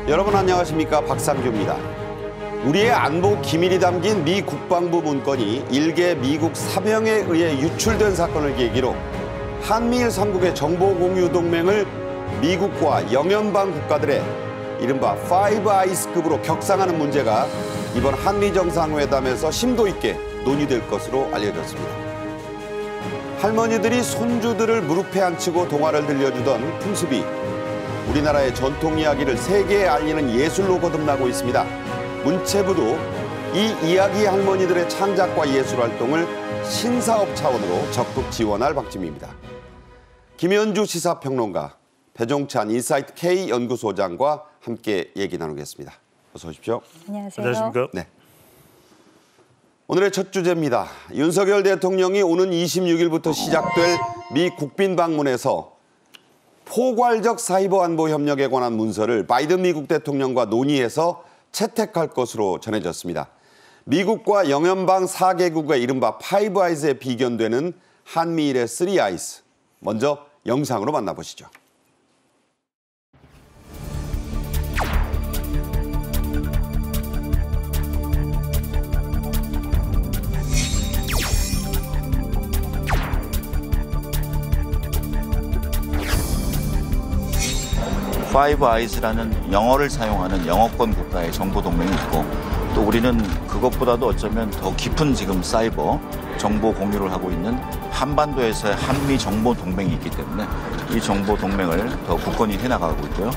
여러분 안녕하십니까, 박상규입니다. 우리의 안보 기밀이 담긴 미 국방부 문건이 일개 미국 사병에 의해 유출된 사건을 계기로 한미일 3국의 정보 공유 동맹을 미국과 영연방 국가들의 이른바 파이브 아이스급으로 격상하는 문제가 이번 한미 정상회담에서 심도 있게 논의될 것으로 알려졌습니다. 할머니들이 손주들을 무릎에 앉히고 동화를 들려주던 풍습이 우리나라의 전통 이야기를 세계에 알리는 예술로 거듭나고 있습니다. 문체부도 이 이야기 할머니들의 창작과 예술 활동을 신사업 차원으로 적극 지원할 방침입니다. 김현주 시사평론가, 배종찬 인사이트 K 연구소장과 함께 얘기 나누겠습니다. 어서 오십시오. 안녕하세요. 안녕하십니까? 네. 오늘의 첫 주제입니다. 윤석열 대통령이 오는 26일부터 시작될 미 국빈 방문에서 포괄적 사이버 안보 협력에 관한 문서를 바이든 미국 대통령과 논의해서 채택할 것으로 전해졌습니다. 미국과 영연방 4개국의 이른바 파이브 아이즈에 비견되는 한미일의 3 아이즈. 먼저 영상으로 만나보시죠. 파이브 아이즈라는 영어를 사용하는 영어권 국가의 정보 동맹이 있고, 또 우리는 그것보다도 어쩌면 더 깊은 지금 사이버 정보 공유를 하고 있는 한반도에서의 한미 정보 동맹이 있기 때문에 이 정보 동맹을 더 굳건히 해나가고 있고요.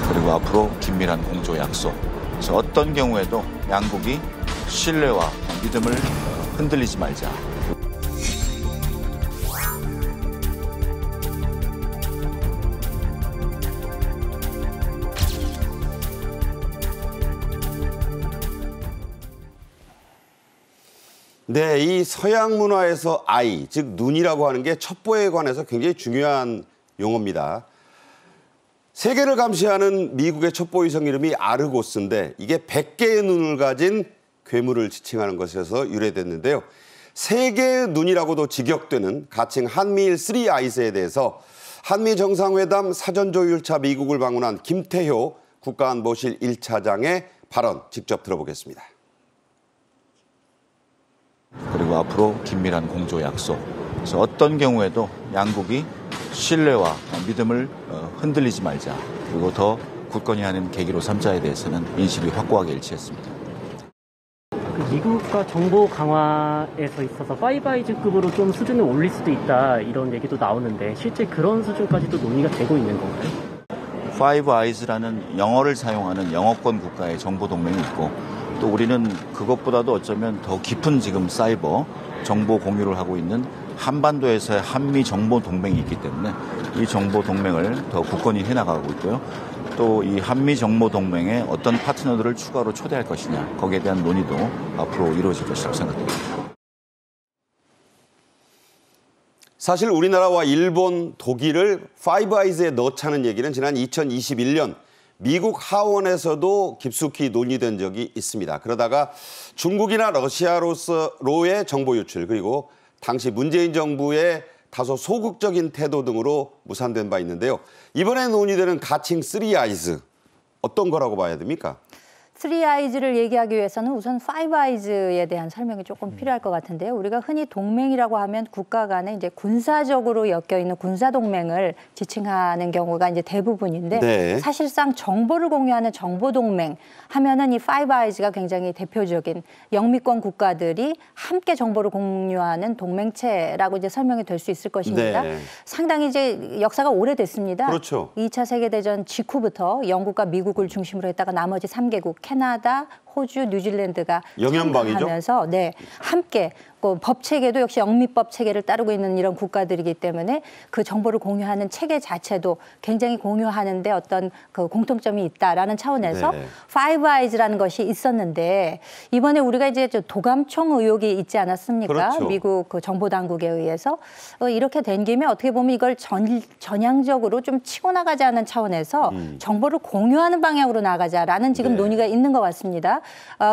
그리고 앞으로 긴밀한 공조 약속. 그래서 어떤 경우에도 양국이 신뢰와 믿음을 흔들리지 말자. 네, 이 서양 문화에서 아이, 즉 눈이라고 하는 게 첩보에 관해서 굉장히 중요한 용어입니다. 세계를 감시하는 미국의 첩보위성 이름이 아르고스인데 이게 100개의 눈을 가진 괴물을 지칭하는 것에서 유래됐는데요. 세계의 눈이라고도 직역되는 가칭 한미일 3 아이즈에 대해서 한미 정상회담 사전조율차 미국을 방문한 김태효 국가안보실 1차장의 발언 직접 들어보겠습니다. 그리고 앞으로 긴밀한 공조 약속. 그래서 어떤 경우에도 양국이 신뢰와 믿음을 흔들리지 말자. 그리고 더 굳건히 하는 계기로 삼자에 대해서는 인식이 확고하게 일치했습니다. 미국과 정보 강화에서 있어서 파이브 아이즈급으로 좀 수준을 올릴 수도 있다, 이런 얘기도 나오는데 실제 그런 수준까지도 논의가 되고 있는 건가요? 파이브 아이즈라는 영어를 사용하는 영어권 국가의 정보 동맹이 있고, 또 우리는 그것보다도 어쩌면 더 깊은 지금 사이버 정보 공유를 하고 있는 한반도에서의 한미 정보 동맹이 있기 때문에 이 정보 동맹을 더 굳건히 해나가고 있고요. 또 이 한미 정보 동맹에 어떤 파트너들을 추가로 초대할 것이냐, 거기에 대한 논의도 앞으로 이루어질 것이라고 생각됩니다. 사실 우리나라와 일본, 독일을 파이브 아이즈에 넣자는 얘기는 지난 2021년 미국 하원에서도 깊숙이 논의된 적이 있습니다. 그러다가 중국이나 러시아로의 정보 유출, 그리고 당시 문재인 정부의 다소 소극적인 태도 등으로 무산된 바 있는데요. 이번에 논의되는 가칭 3 아이즈, 어떤 거라고 봐야 됩니까? 3 아이즈를 얘기하기 위해서는 우선 5 아이즈에 대한 설명이 조금 필요할 것 같은데요. 우리가 흔히 동맹이라고 하면 국가 간에 이제 군사적으로 엮여 있는 군사 동맹을 지칭하는 경우가 이제 대부분인데, 네. 사실상 정보를 공유하는 정보 동맹 하면은 이 5 아이즈가 굉장히 대표적인 영미권 국가들이 함께 정보를 공유하는 동맹체라고 이제 설명이 될 수 있을 것입니다. 네. 상당히 이제 역사가 오래됐습니다. 그렇죠. 2차 세계대전 직후부터 영국과 미국을 중심으로 했다가 나머지 3개국, 캐나다, 호주, 뉴질랜드가 영연방이죠? 참가하면서 네, 함께 법 체계도 역시 영미법 체계를 따르고 있는 이런 국가들이기 때문에 그 정보를 공유하는 체계 자체도 굉장히 공유하는데 어떤 그 공통점이 있다라는 차원에서 네. 파이브 아이즈라는 것이 있었는데 이번에 우리가 이제 도감청 의혹이 있지 않았습니까? 그렇죠. 미국 그 정보 당국에 의해서 이렇게 된 김에 어떻게 보면 이걸 전향적으로 좀 치고 나가자는 차원에서 정보를 공유하는 방향으로 나가자라는 지금 네. 논의가 있는 것 같습니다.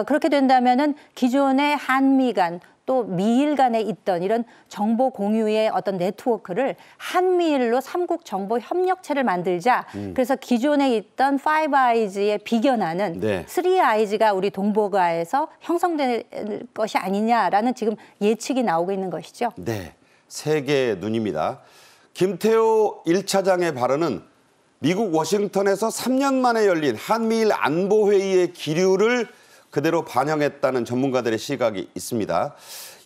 그렇게 된다면은 기존의 한미 간 또 미일 간에 있던 이런 정보 공유의 어떤 네트워크를 한미일로 삼국 정보 협력체를 만들자. 그래서 기존에 있던 파이브 아이즈에 비견하는 네. 쓰리 아이즈가 우리 동북아에서 형성될 것이 아니냐라는 지금 예측이 나오고 있는 것이죠. 네, 세계의 눈입니다. 김태호 1차장의 발언은 미국 워싱턴에서 3년 만에 열린 한미일 안보회의의 기류를 그대로 반영했다는 전문가들의 시각이 있습니다.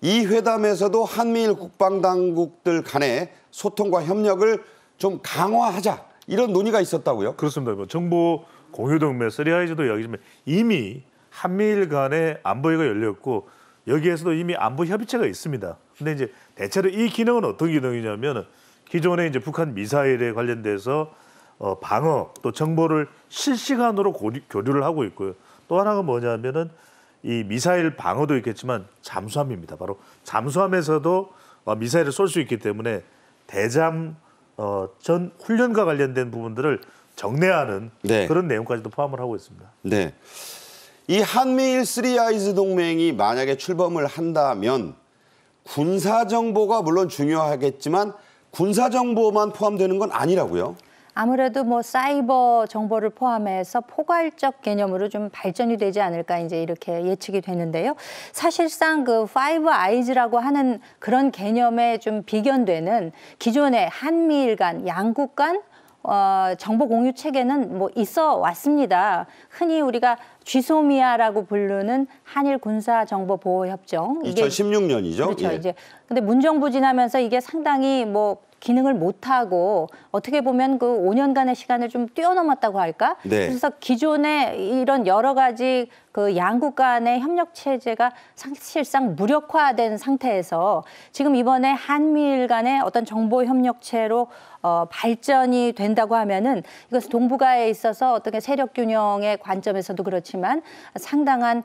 이 회담에서도 한미일 국방당국들 간의 소통과 협력을 좀 강화하자 이런 논의가 있었다고요? 그렇습니다. 뭐 정보 공유 동맹, 쓰리아이즈도 이야기지만 이미 한미일 간의 안보회의가 열렸고 여기에서도 이미 안보 협의체가 있습니다. 근데 이제 대체로 이 기능은 어떤 기능이냐면 기존에 이제 북한 미사일에 관련돼서 방어 또 정보를 실시간으로 교류를 하고 있고요. 또 하나가 뭐냐면은 이 미사일 방어도 있겠지만 잠수함입니다. 바로 잠수함에서도 미사일을 쏠 수 있기 때문에 대잠 전 훈련과 관련된 부분들을 정례하는 네. 그런 내용까지도 포함을 하고 있습니다. 네. 이 한미일 쓰리 아이즈 동맹이 만약에 출범을 한다면 군사 정보가 물론 중요하겠지만 군사 정보만 포함되는 건 아니라고요? 아무래도 뭐 사이버 정보를 포함해서 포괄적 개념으로 좀 발전이 되지 않을까 이제 이렇게 예측이 되는데요. 사실상 그 파이브 아이즈라고 하는 그런 개념에 좀 비견되는 기존의 한미일 간, 양국 간 정보 공유 체계는 뭐 있어 왔습니다. 흔히 우리가 쥐소미아라고 부르는 한일 군사 정보 보호 협정. 2016년이죠. 그렇죠. 예. 이제 근데 문정부 지나면서 이게 상당히 뭐 기능을 못하고 어떻게 보면 그 5년간의 시간을 좀 뛰어넘었다고 할까? 네. 그래서 기존에 이런 여러 가지 그 양국 간의 협력 체제가 사실상 무력화된 상태에서 지금 이번에 한미일 간의 어떤 정보 협력체로 발전이 된다고 하면은 이것은 동북아에 있어서 어떻게 세력 균형의 관점에서도 그렇지만 상당한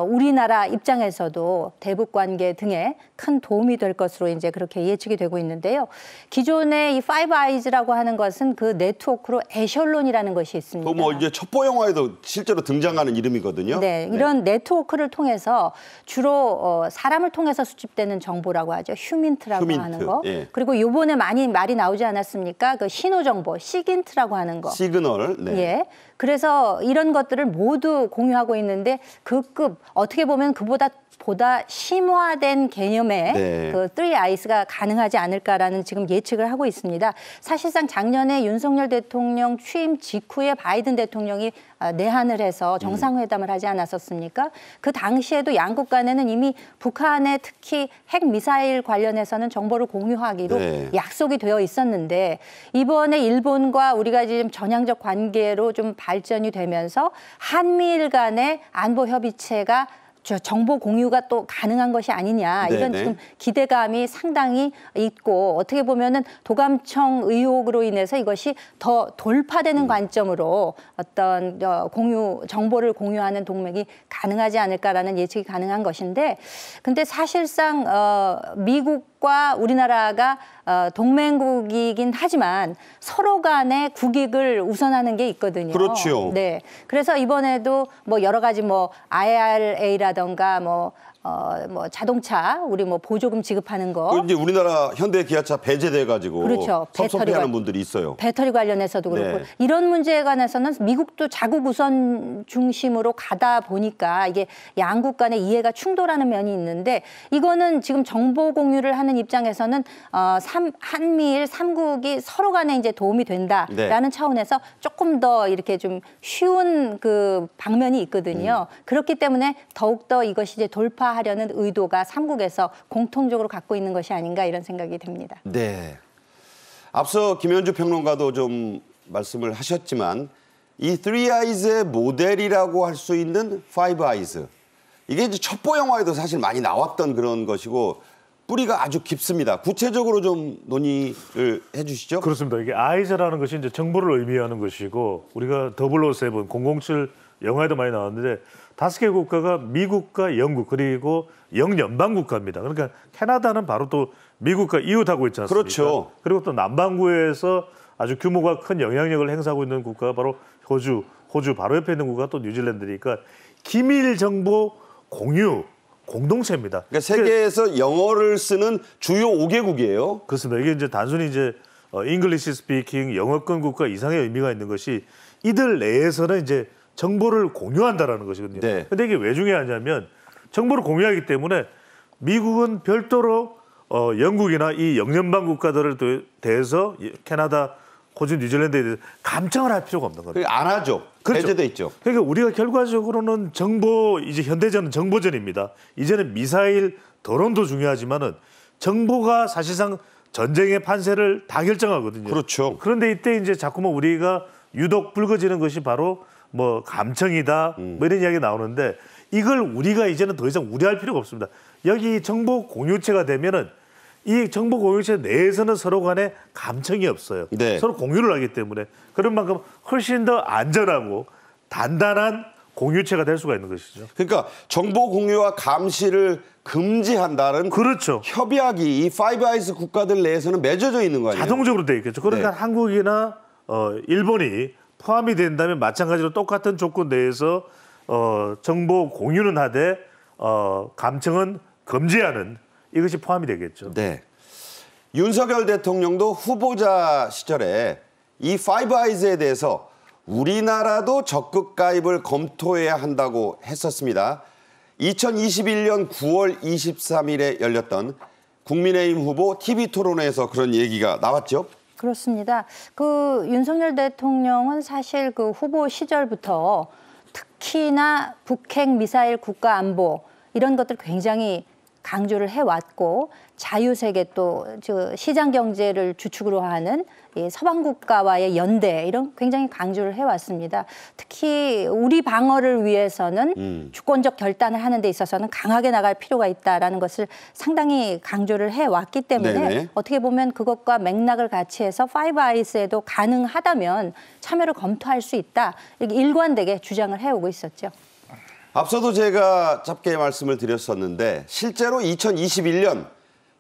우리나라 입장에서도 대북 관계 등에 큰 도움이 될 것으로 이제 그렇게 예측이 되고 있는데요. 기존의 이 파이브 아이즈라고 하는 것은 그 네트워크로 에셜론이라는 것이 있습니다. 그 뭐 이제 첩보 영화에도 실제로 등장하는 이름이거든요. 네, 이런 네트워크를 통해서 주로 사람을 통해서 수집되는 정보라고 하죠. 휴민트라고 휴민트, 하는 거. 예. 그리고 이번에 많이 말이 나오지 않았습니까? 그 신호 정보, 시긴트라고 하는 거. 시그널. 네. 예. 그래서 이런 것들을 모두 공유하고 있는데 그 급 어떻게 보면 그보다 심화된 개념의 네. 그 3Is가 가능하지 않을까라는 지금 예측을 하고 있습니다. 사실상 작년에 윤석열 대통령 취임 직후에 바이든 대통령이 내한을 해서 정상회담을 하지 않았었습니까? 그 당시에도 양국 간에는 이미 북한의 특히 핵미사일 관련해서는 정보를 공유하기로 네. 약속이 되어 있었는데 이번에 일본과 우리가 지금 전향적 관계로 좀 발전이 되면서 한미일 간의 안보 협의체가 정보 공유가 또 가능한 것이 아니냐 이런 네네. 지금 기대감이 상당히 있고 어떻게 보면은 도감청 의혹으로 인해서 이것이 더 돌파되는 관점으로 어떤 정보를 공유하는 동맹이 가능하지 않을까라는 예측이 가능한 것인데 근데 사실상 미국과 우리나라가 동맹국이긴 하지만 서로 간의 국익을 우선하는 게 있거든요. 그렇죠. 네. 그래서 이번에도 뭐 여러 가지 뭐 IRA라던가 뭐 자동차 우리 뭐 보조금 지급하는 거. 그 이제 우리나라 현대 기아차 배제돼 가지고 그렇죠. 섭섭해하는 분들이 있어요. 배터리 관련해서도 그렇고 네. 이런 문제에 관해서는 미국도 자국 우선 중심으로 가다 보니까 이게 양국 간의 이해가 충돌하는 면이 있는데 이거는 지금 정보 공유를 하는 입장에서는 한미일 3국이 서로 간에 이제 도움이 된다라는 네. 차원에서 조금 더 이렇게 좀 쉬운 그 방면이 있거든요. 그렇기 때문에 더욱더 이것이 이제 돌파하려는 의도가 3국에서 공통적으로 갖고 있는 것이 아닌가 이런 생각이 듭니다. 네. 앞서 김현주 평론가도 좀 말씀을 하셨지만 이 Three Eyes의 모델이라고 할 수 있는 Five Eyes. 이게 이제 첩보 영화에도 사실 많이 나왔던 그런 것이고 뿌리가 아주 깊습니다. 구체적으로 좀 논의를 해주시죠. 그렇습니다. 이게 아이즈라는 것이 이제 정보를 의미하는 것이고 우리가 007, 007 영화에도 많이 나왔는데 5개 국가가 미국과 영국 그리고 영연방 국가입니다. 그러니까 캐나다는 바로 또 미국과 이웃하고 있지 않습니까? 그렇죠. 그리고 또 남반구에서 아주 규모가 큰 영향력을 행사하고 있는 국가가 바로 호주 바로 옆에 있는 국가가 또 뉴질랜드니까 기밀 정보 공유 공동체입니다. 그러니까 세계에서 영어를 쓰는 주요 5개국이에요. 그렇습니다. 이게 이제 단순히 이제 잉글리시 스피킹 영어권 국가 이상의 의미가 있는 것이 이들 내에서는 이제 정보를 공유한다라는 것이거든요. 네. 근데 이게 왜 중요하냐면 정보를 공유하기 때문에 미국은 별도로 영국이나 이 영연방 국가들을 대해서 캐나다, 호주, 뉴질랜드에 대해서 감청을 할 필요가 없는 겁니다. 안 하죠. 그렇죠. 해제돼 있죠. 그러니까 우리가 결과적으로는 이제 현대전은 정보전입니다. 이제는 미사일 드론도 중요하지만은 정보가 사실상 전쟁의 판세를 다 결정하거든요. 그렇죠. 그런데 이때 이제 자꾸만 우리가 유독 불거지는 것이 바로 뭐 감청이다 뭐 이런 이야기 나오는데 이걸 우리가 이제는 더 이상 우려할 필요가 없습니다. 여기 정보 공유체가 되면은 이 정보 공유체 내에서는 서로 간에 감청이 없어요. 네. 서로 공유를 하기 때문에 그런 만큼 훨씬 더 안전하고 단단한 공유체가 될 수가 있는 것이죠. 그러니까 정보 공유와 감시를 금지한다는 그렇죠. 협약이 이 파이브 아이즈 국가들 내에서는 맺어져 있는 거 아니에요? 자동적으로 돼 있겠죠. 그러니까 네. 한국이나 일본이 포함이 된다면 마찬가지로 똑같은 조건 내에서 정보 공유는 하되 감청은 금지하는 이것이 포함이 되겠죠. 네. 윤석열 대통령도 후보자 시절에 이 파이브 아이즈에 대해서 우리나라도 적극 가입을 검토해야 한다고 했었습니다. 2021년 9월 23일에 열렸던 국민의힘 후보 TV토론회에서 그런 얘기가 나왔죠. 그렇습니다. 그 윤석열 대통령은 사실 그 후보 시절부터 특히나 북핵 미사일 국가 안보 이런 것들 굉장히 강조를 해왔고 자유세계 또 시장 경제를 주축으로 하는 이 서방 국가와의 연대 이런 굉장히 강조를 해왔습니다. 특히 우리 방어를 위해서는 주권적 결단을 하는 데 있어서는 강하게 나갈 필요가 있다라는 것을 상당히 강조를 해왔기 때문에 네네. 어떻게 보면 그것과 맥락을 같이 해서 파이브 아이스에도 가능하다면 참여를 검토할 수 있다 이렇게 일관되게 주장을 해오고 있었죠. 앞서도 제가 짧게 말씀을 드렸었는데 실제로 2021년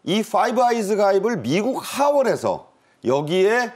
이 파이브 아이즈 가입을 미국 하원에서 여기에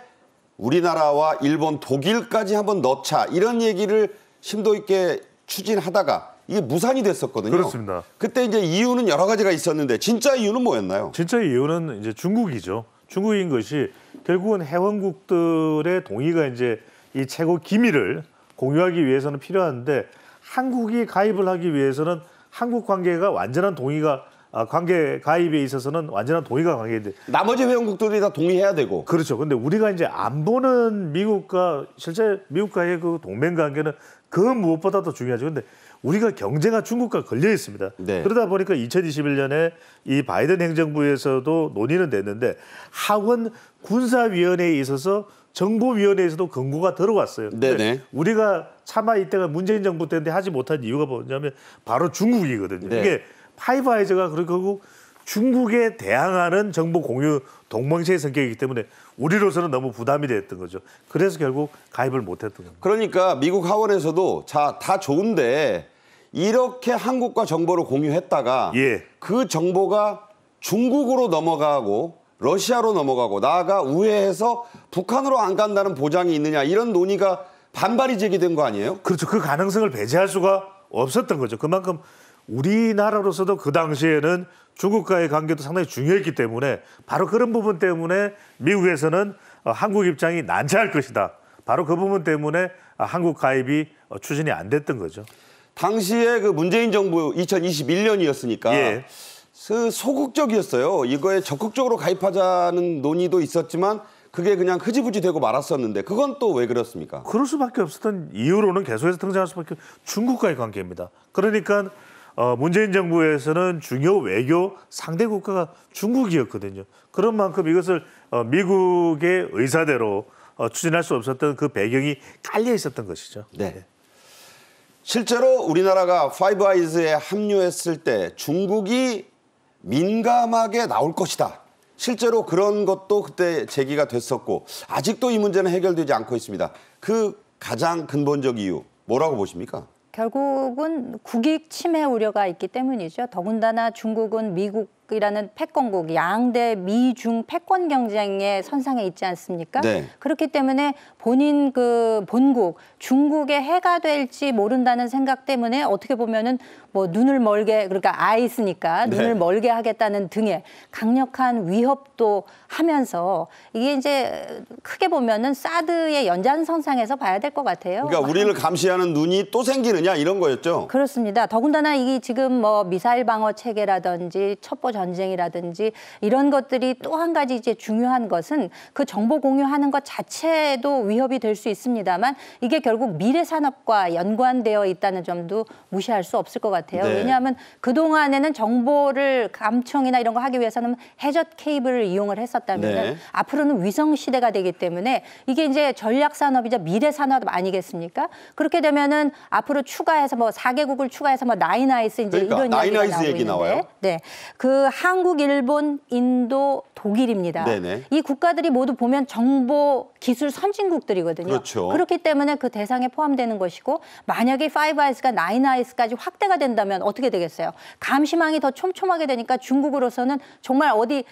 우리나라와 일본, 독일까지 한번 넣자 이런 얘기를 심도 있게 추진하다가 이게 무산이 됐었거든요. 그렇습니다. 그때 이제 이유는 여러 가지가 있었는데 진짜 이유는 뭐였나요? 진짜 이유는 이제 중국이죠. 중국인 것이 결국은 회원국들의 동의가 이제 이 최고 기밀을 공유하기 위해서는 필요한데 한국이 가입을 하기 위해서는 한국 관계가 완전한 동의가 관계 가입에 있어서는 완전한 동의가 관계인데 나머지 회원국들이 다 동의해야 되고. 그렇죠. 근데 우리가 이제 안보는 미국과 실제 미국과의 그 동맹 관계는 그 무엇보다도 중요하죠. 근데 우리가 경제가 중국과 걸려 있습니다. 네. 그러다 보니까 2021년에 이 바이든 행정부에서도 논의는 됐는데 하원 군사위원회에 있어서 정보위원회에서도 권고가 들어왔어요. 네네. 우리가 차마 이때가 문재인 정부 때인데 하지 못한 이유가 뭐냐면 바로 중국이거든요. 네. 이게 파이브 아이즈가 결국 중국에 대항하는 정보 공유 동맹체의 성격이기 때문에 우리로서는 너무 부담이 됐던 거죠. 그래서 결국 가입을 못했던 겁니다. 그러니까 미국 하원에서도 자, 다 좋은데 이렇게 한국과 정보를 공유했다가 예. 그 정보가 중국으로 넘어가고 러시아로 넘어가고 나아가 우회해서 북한으로 안 간다는 보장이 있느냐 이런 논의가 반발이 제기된 거 아니에요? 그렇죠. 그 가능성을 배제할 수가 없었던 거죠. 그만큼 우리나라로서도 그 당시에는 중국과의 관계도 상당히 중요했기 때문에 바로 그런 부분 때문에 미국에서는 한국 입장이 난처할 것이다. 바로 그 부분 때문에 한국 가입이 추진이 안 됐던 거죠. 당시에 그 문재인 정부 2021년이었으니까 예. 소극적이었어요. 이거에 적극적으로 가입하자는 논의도 있었지만 그게 그냥 흐지부지 되고 말았었는데 그건 또 왜 그렇습니까? 그럴 수밖에 없었던 이유로는 계속해서 등장할 수밖에 중국과의 관계입니다. 그러니까 문재인 정부에서는 중요 외교 상대 국가가 중국이었거든요. 그런 만큼 이것을 미국의 의사대로 추진할 수 없었던 그 배경이 깔려 있었던 것이죠. 네. 실제로 우리나라가 파이브 아이즈에 합류했을 때 중국이 민감하게 나올 것이다. 실제로 그런 것도 그때 제기가 됐었고 아직도 이 문제는 해결되지 않고 있습니다. 그 가장 근본적 이유 뭐라고 보십니까? 결국은 국익 침해 우려가 있기 때문이죠. 더군다나 중국은 미국이라는 패권국, 양대 미중 패권 경쟁의 선상에 있지 않습니까? 네. 그렇기 때문에 본인 그 본국, 중국의 해가 될지 모른다는 생각 때문에 어떻게 보면은 뭐 눈을 멀게, 그러니까 아이스니까 눈을 네. 멀게 하겠다는 등의 강력한 위협도 하면서 이게 이제 크게 보면은 사드의 연장선상에서 봐야 될 것 같아요. 그러니까 우리를 감시하는 눈이 또 생기느냐 이런 거였죠. 그렇습니다. 더군다나 이게 지금 뭐 미사일 방어 체계라든지 첩보 전쟁이라든지 이런 것들이 또 한 가지 이제 중요한 것은 그 정보 공유하는 것 자체도 위협이 될 수 있습니다만 이게 결국 미래 산업과 연관되어 있다는 점도 무시할 수 없을 것 같아요. 네. 왜냐하면 그동안에는 정보를 감청이나 이런 거 하기 위해서는 해저 케이블을 이용을 했었다면 네. 앞으로는 위성 시대가 되기 때문에 이게 이제 전략 산업이자 미래 산업 아니겠습니까? 그렇게 되면은 앞으로 추가해서 뭐 4개국을 추가해서 뭐 나인아이스 이제 그러니까 이런 나인아이스 이야기가 나오고 얘기 있는데, 나와요? 네, 그 한국, 일본, 인도, 독일입니다. 네네. 이 국가들이 모두 보면 정보 기술 선진국들이거든요. 그렇죠. 그렇기 때문에 그 대상에 포함되는 것이고 만약에 파이브 아이스가 나인아이스까지 확대가 된다면 어떻게 되겠어요? 감시망이 더 촘촘하게 되니까 중국으로서는 정말 어디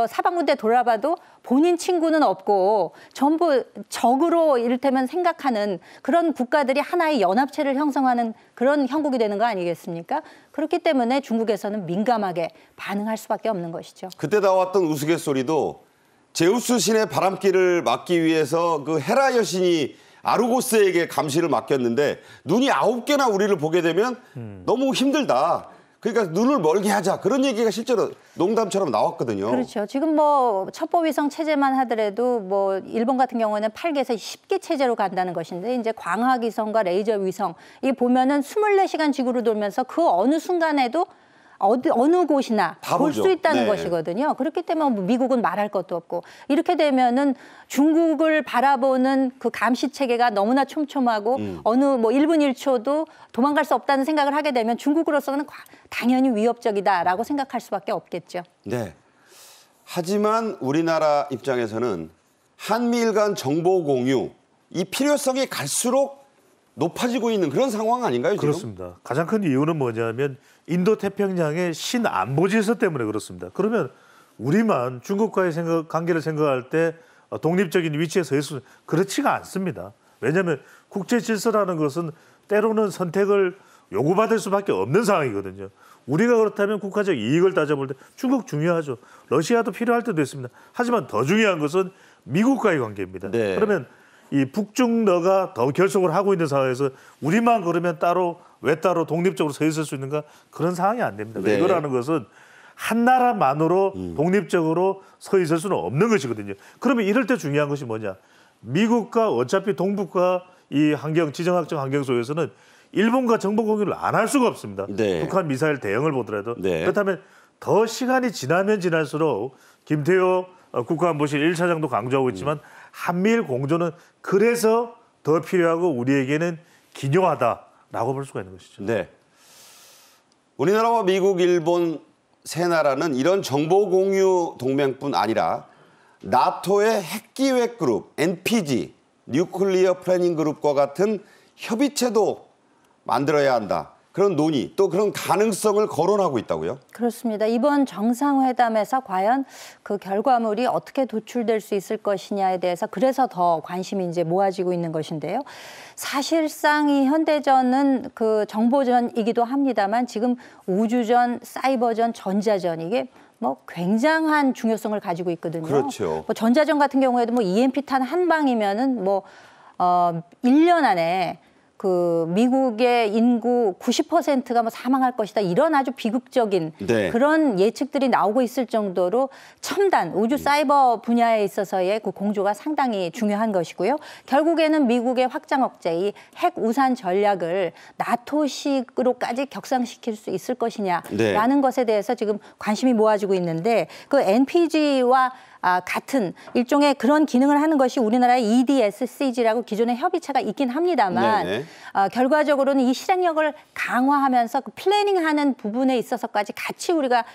사방군데 돌아봐도 본인 친구는 없고 전부 적으로 이를테면 생각하는 그런 국가들이 하나의 연합체를 형성하는 그런 형국이 되는 거 아니겠습니까? 그렇기 때문에 중국에서는 민감하게 반응할 수밖에 없는 것이죠. 그때 나왔던 우스갯소리도 제우스 신의 바람길을 막기 위해서 그 헤라 여신이 아르고스에게 감시를 맡겼는데 눈이 9개나 우리를 보게 되면 너무 힘들다. 그러니까 눈을 멀게 하자. 그런 얘기가 실제로 농담처럼 나왔거든요. 그렇죠. 지금 뭐 첩보위성 체제만 하더라도 뭐 일본 같은 경우는 8개에서 10개 체제로 간다는 것인데 이제 광학위성과 레이저 위성 이 보면은 24시간 지구를 돌면서 그 어느 순간에도 어느 곳이나 볼 수 있다는 네. 것이거든요. 그렇기 때문에 뭐 미국은 말할 것도 없고 이렇게 되면은 중국을 바라보는 그 감시 체계가 너무나 촘촘하고 어느 뭐 1분 1초도 도망갈 수 없다는 생각을 하게 되면 중국으로서는 당연히 위협적이다라고 생각할 수밖에 없겠죠. 네. 하지만 우리나라 입장에서는 한미일 간 정보 공유 이 필요성이 갈수록 높아지고 있는 그런 상황 아닌가요, 지금? 그렇습니다. 가장 큰 이유는 뭐냐면 인도 태평양의 신안보 질서 때문에 그렇습니다. 그러면 우리만 중국과의 관계를 생각할 때 독립적인 위치에 서 있으면 그렇지가 않습니다. 왜냐하면 국제 질서라는 것은 때로는 선택을 요구받을 수밖에 없는 상황이거든요. 우리가 그렇다면 국가적 이익을 따져볼 때 중국 중요하죠. 러시아도 필요할 때도 있습니다. 하지만 더 중요한 것은 미국과의 관계입니다. 네. 그러면 이 북중러가 더 결속을 하고 있는 상황에서 우리만 그러면 왜 따로 독립적으로 서 있을 수 있는가? 그런 상황이 안 됩니다. 네. 이거라는 것은 한 나라만으로 독립적으로 서 있을 수는 없는 것이거든요. 그러면 이럴 때 중요한 것이 뭐냐? 미국과 어차피 동북아 이 지정학적 환경 속에서는 일본과 정보 공유를 안 할 수가 없습니다. 네. 북한 미사일 대응을 보더라도. 네. 그렇다면 더 시간이 지나면 지날수록 김태호 국가안보실 1차장도 강조하고 있지만 한미일 공조는 그래서 더 필요하고 우리에게는 기묘하다라고 볼 수가 있는 것이죠. 네. 우리나라와 미국, 일본 세 나라는 이런 정보 공유 동맹뿐 아니라 나토의 핵기획 그룹, NPG, 뉴클리어 플래닝 그룹과 같은 협의체도 만들어야 한다. 그런 논의, 또 그런 가능성을 거론하고 있다고요? 그렇습니다. 이번 정상회담에서 과연 그 결과물이 어떻게 도출될 수 있을 것이냐에 대해서 그래서 더 관심이 이제 모아지고 있는 것인데요. 사실상 이 현대전은 그 정보전이기도 합니다만 지금 우주전, 사이버전, 전자전 이게 뭐 굉장한 중요성을 가지고 있거든요. 그렇죠. 뭐 전자전 같은 경우에도 뭐 EMP탄 한 방이면은 뭐 1년 안에 그 미국의 인구 90%가 뭐 사망할 것이다 이런 아주 비극적인 네. 그런 예측들이 나오고 있을 정도로 첨단 우주 사이버 분야에 있어서의 그 공조가 상당히 중요한 것이고요. 결국에는 미국의 확장 억제, 이 핵 우산 전략을 나토식으로까지 격상시킬 수 있을 것이냐라는 네. 것에 대해서 지금 관심이 모아지고 있는데 그 NPG와 같은 일종의 그런 기능을 하는 것이 우리나라의 EDSCG라고 기존의 협의체가 있긴 합니다만 결과적으로는 이 실행력을 강화하면서 그 플래닝하는 부분에 있어서까지 같이 우리가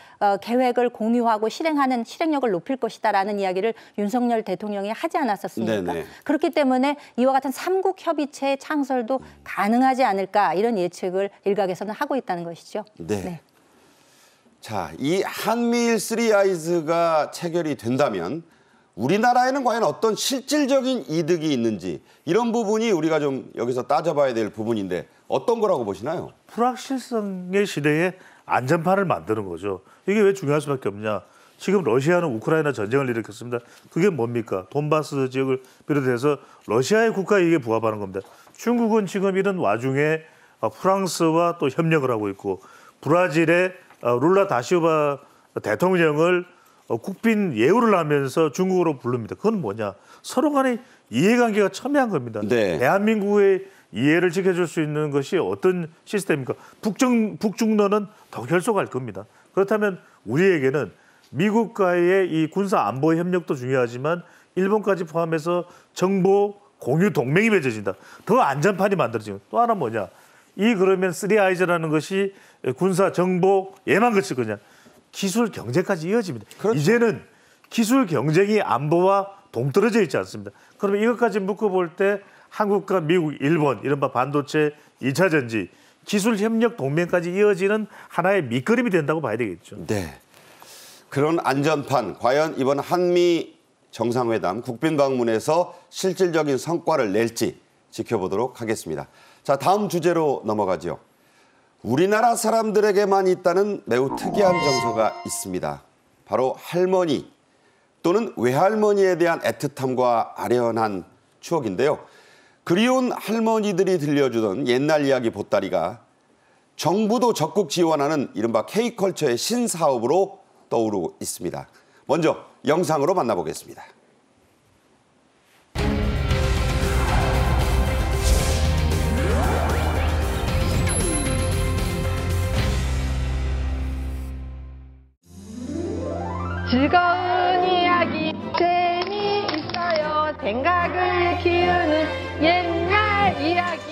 계획을 공유하고 실행하는 실행력을 높일 것이다라는 이야기를 윤석열 대통령이 하지 않았었습니까? 네네. 그렇기 때문에 이와 같은 삼국 협의체의 창설도 가능하지 않을까 이런 예측을 일각에서는 하고 있다는 것이죠. 네. 자, 이 한미일 쓰리 아이즈가 체결이 된다면 우리나라에는 과연 어떤 실질적인 이득이 있는지 이런 부분이 우리가 좀 여기서 따져봐야 될 부분인데 어떤 거라고 보시나요? 불확실성의 시대에 안전판을 만드는 거죠. 이게 왜 중요할 수밖에 없냐. 지금 러시아는 우크라이나 전쟁을 일으켰습니다. 그게 뭡니까? 돈바스 지역을 비롯해서 러시아의 국가 이익에 부합하는 겁니다. 중국은 지금 이런 와중에 프랑스와 또 협력을 하고 있고 브라질의 룰라 다시오바 대통령을 국빈 예우를 하면서 중국으로 부릅니다. 그건 뭐냐? 서로 간의 이해관계가 첨예한 겁니다. 네. 대한민국의 이해를 지켜줄 수 있는 것이 어떤 시스템입니까? 북중러는 더 결속할 겁니다. 그렇다면 우리에게는 미국과의 이 군사 안보 협력도 중요하지만 일본까지 포함해서 정보 공유 동맹이 맺어진다. 더 안전판이 만들어지고 또 하나 뭐냐? 이 그러면 쓰리 아이즈라는 것이 군사 정보 예만 그칠 거냐? 기술 경쟁까지 이어집니다. 그렇죠. 이제는 기술 경쟁이 안보와 동떨어져 있지 않습니다. 그러면 이것까지 묶어볼 때 한국과 미국, 일본 이른바 반도체 2차 전지 기술 협력 동맹까지 이어지는 하나의 밑거름이 된다고 봐야 되겠죠. 네. 그런 안전판 과연 이번 한미 정상회담 국빈 방문에서 실질적인 성과를 낼지 지켜보도록 하겠습니다. 자, 다음 주제로 넘어가죠. 우리나라 사람들에게만 있다는 매우 특이한 정서가 있습니다. 바로 할머니 또는 외할머니에 대한 애틋함과 아련한 추억인데요. 그리운 할머니들이 들려주던 옛날 이야기 보따리가 정부도 적극 지원하는 이른바 K컬처의 신사업으로 떠오르고 있습니다. 먼저 영상으로 만나보겠습니다. 즐거운 이야기 재미있어요. 생각을 키우는 옛날 이야기.